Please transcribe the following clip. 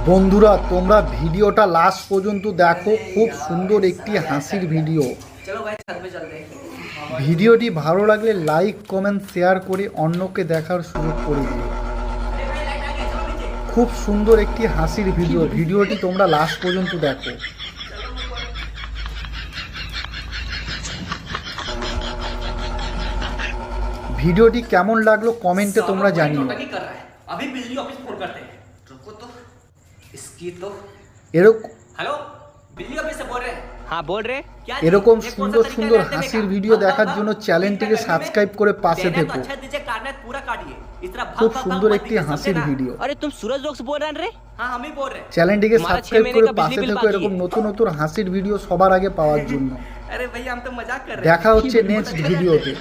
বন্ধুরা তোমরা ভিডিওটা লাস্ট পর্যন্ত দেখো, খুব সুন্দর একটি হাসির ভিডিও। ভিডিওটি ভালো লাগলে লাইক কমেন্ট শেয়ার করে অন্যকে দেখার সুযোগ করে দিও। খুব সুন্দর একটি হাসির ভিডিও, ভিডিওটি তোমরা লাস্ট পর্যন্ত দেখো। ভিডিওটি কেমন লাগলো কমেন্টে তোমরা জানিও। এরকম সুন্দর সুন্দর হাসির ভিডিও দেখার জন্য চ্যানেলটিকে সাবস্ক্রাইব করে পাশে থেকো। খুব সুন্দর একটি হাসির ভিডিও। চ্যানেলটিকে সাবস্ক্রাইব করে পাশে থেকো এরকম নতুন নতুন হাসির ভিডিও সবার আগে পাওয়ার জন্য। দেখা হচ্ছে নেক্সট ভিডিওতে।